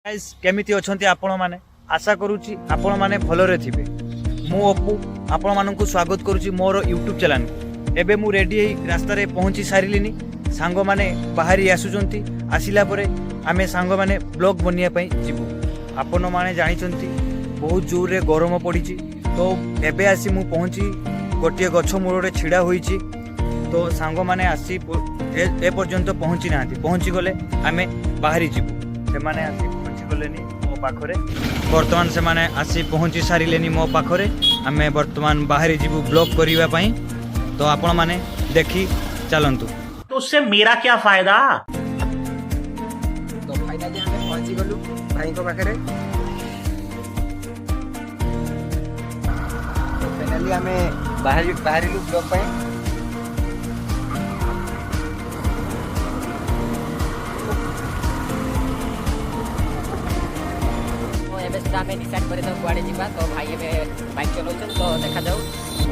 Guys केमिति अछंती आपण माने आशा करूची आपण माने भलरे थिबे। मु अपू आपण माननकु स्वागत करूची मोर यूट्यूब चैनल। एबे मु रेडी रास्ता रे पहुंची सारिलिनी। सांग माने बाहरी आसुचंती। आसिला परे आमे सांग माने ब्लॉग बनिया पई जिवु। आपण माने जानिचंती बहुत जोर रे गरम पड़ीची। तो एबे आसी मु पहुंची गोटिए गछ मूल रे छिड़ा होईची। तो सांग माने आसी ए पर्यंत पहुंची नांती। पहुंची गले आमे बाहरी जिवु। से माने आसी गलेनी मो पाखरे वर्तमान से माने आसी पहुंची सारिलेनी मो पाखरे। आमे वर्तमान बाहरी जीवु ब्लॉग करिवा पई। तो आपण माने देखी चलंतु। तो उससे मेरा क्या फायदा। तो फाइनली हमें पहुंची गलु भाई को पाखरे। तो फाइनली हमें बाहरी लुक ब्लॉग पई। आम डिसाइड कर कुआड़े जावा। तो भाई एवं बाइक चलाउन। तो देखा जाऊ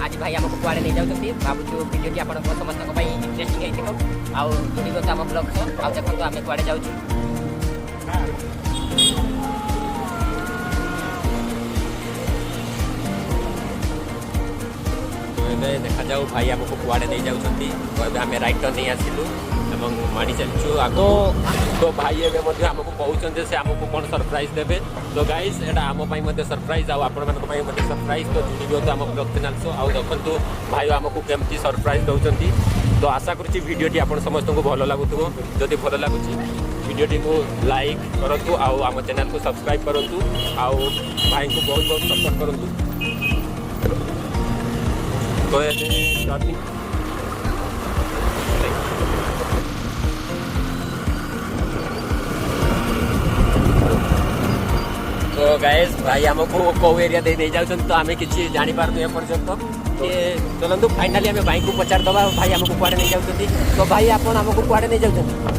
आज भाई आमको कुआड़े नहीं जाऊँगी। भावुँ भिडियो आप समस्त इंटरेस्टिंग होता आउ जुड़ी गो आम ब्लॉग सह। आ देखो आम कुआड़े जाऊँ। देखा जाऊ भाई आमको कुआड़े नहीं जाऊँगी। तो आम राइट टर्न नहीं आसिलु एवं माड़ी चलचु आगो। तो भाई एवं आमको कहते से आमको कौन सरप्राइज देवे। तो गाइस एटा आम सरप्राइज आपंट सरप्राइज। तो जुड़ी तो आम ब्लॉग चैनल सो आउ देखु भाई आमको केमती सरप्राइज दौरान। तो आशा करुँची भिडियोटी आप समस्त को भल लगुव। जदि भल लगुच भिडियोटी को लाइक करूँ आम चैनल को सब्सक्राइब करूँ। आउ भाई को बहुत बहुत सपोर्ट करूँ। तो तो गाइस भाई आमको कौ एरिया दे नहीं जाऊँ। तो आम कि जानी पार्नु एपर्यंत। चलतु फाइनाली आम भाई को पचार दबा भाई आमको कुआड़े नहीं जाऊँ। तो भाई आप आमको कुआड़े नहीं जाऊँ।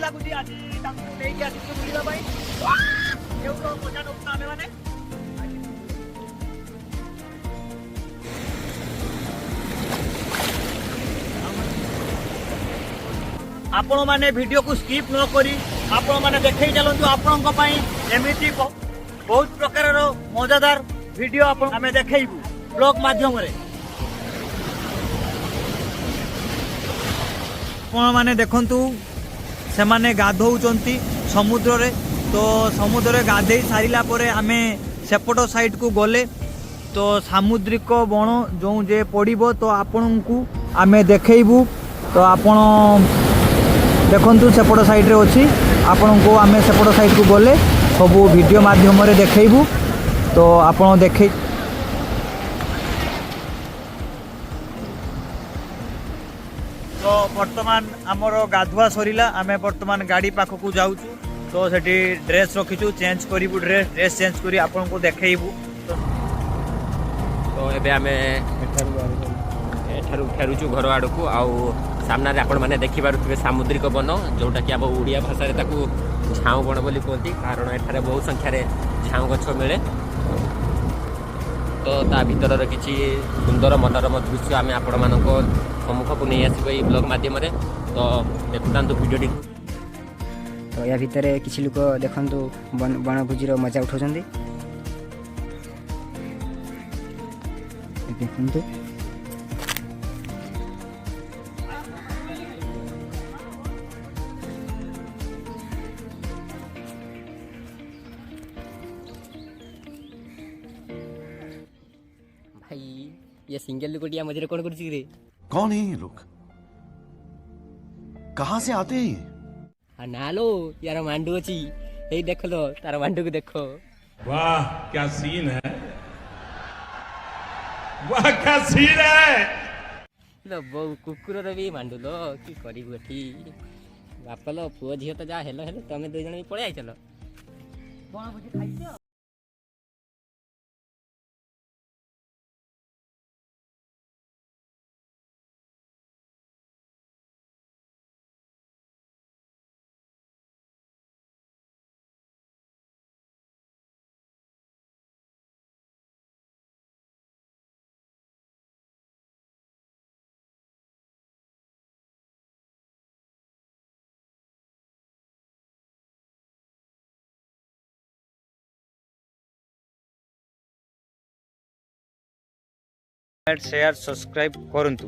ଲାଗୁଛି ଆଜି ତାଙ୍କୁ ନେଇକି ଆସିଛୁ ବୁଲିବା ପାଇଁ କେଉଁ ମଜା ନେଉଛୁ ଆମେମାନେ ଆପଣମାନେ ଭିଡ଼ିଓକୁ ସ୍କିପ୍ ନ କରି ଆପଣମାନେ ଦେଖେଇ ଚାଲନ୍ତୁ ଆପଣଙ୍କ ପାଇଁ ଏମିତି ବହୁତ ପ୍ରକାରର ମଜାଦାର ଭିଡ଼ିଓ ଆମେ ଦେଖେଇବୁ ବ୍ଲଗ୍ ମାଧ୍ୟମରେ ଆପଣମାନେ ଦେଖନ୍ତୁ ସେମାନେ ଗାଧୋଉଛନ୍ତି ସମୁଦ୍ରରେ ତ ସମୁଦ୍ରରେ ଗାଧେଇ ସାରିଲା ପରେ ଆମେ ସେପଟ ସାଇଡକୁ ଗଲେ ତ ସାମୁଦ୍ରିକ ବଣ ଯେଉଁ ଯେ ପଡ଼ିବ ତ ଆପଣଙ୍କୁ ଆମେ ଦେଖେଇବୁ ତ ଆପଣ ଦେଖନ୍ତୁ ସେପଟ ସାଇଡରେ ଅଛି ଆପଣଙ୍କୁ ଆମେ ସେପଟ ସାଇଡକୁ ଗଲେ ସବୁ ଭିଡ଼ିଓ ମାଧ୍ୟମରେ ଦେଖେଇବୁ ତ ଆପଣ ଦେଖେଇ ତ ବର୍ତ୍ତମାନ ଆମର ଗାଧୁଆ ସରିଲା ଆମେ ବର୍ତ୍ତମାନ ଗାଡ଼ି ପାଖକୁ ଯାଉଛୁ ତ ସେଠି ଡ୍ରେସ୍ ରଖିଛୁ ଚେଞ୍ଜ କରିବୁ ଡ୍ରେସ୍ ଚେଞ୍ଜ କରି ଆପଣଙ୍କୁ ଦେଖେଇବୁ ତ ଏବେ ଆମେ ଏଠାରୁ ଫେରୁଛୁ ଘର ଆଡ଼କୁ ଆଉ ସାମ୍ନାରେ ଆପଣମାନେ ଦେଖିପାରୁଥିବେ ସାମୁଦ୍ରିକ ବନ ଯେଉଁଟାକି ଆମ ଓଡ଼ିଆ ଭାଷାରେ ତାକୁ ଝାଉଁ ବଣ ବୋଲି କୁହନ୍ତି କାରଣ ଏଠାରେ ବହୁ ସଂଖ୍ୟାରେ ଝାଉଁ ଗଛ ମିଳେ ତ ତା ଭିତରର କିଛି ସୁନ୍ଦର ମନୋରମ ଦୃଶ୍ୟ ଆମେ ଆପଣମାନଙ୍କ ସମ୍ମୁଖକୁ ନେଇ ଆସିବୁ ଏଇ ବ୍ଲଗ୍ ମାଧ୍ୟମରେ ତ ଦେଖୁଥାନ୍ତୁ ଭିଡ଼ିଓଟି ତ ୟା ଭିତରେ କିଛି ଲୋକ ଦେଖନ୍ତୁ ବଣଭୋଜିର ମଜା ଉଠାଉଛନ୍ତି ଦେଖନ୍ତୁ ଭାଇ ये सिंगल लुकोटिया मझे कौन कर रे कौन है ये लोग कहाँ से आते हैं ये ना लो यार मांडू अच्छी यही देख लो तार मांडू को देखो वाह क्या सीन है वाह क्या सीन है लो बो कुकुर भी मांडू लो कि करू एठी बाप लो पुओ झील तो जा हेलो हेलो तमें दुई जन भी पड़े चलो शेयर सब्सक्राइब करंतु।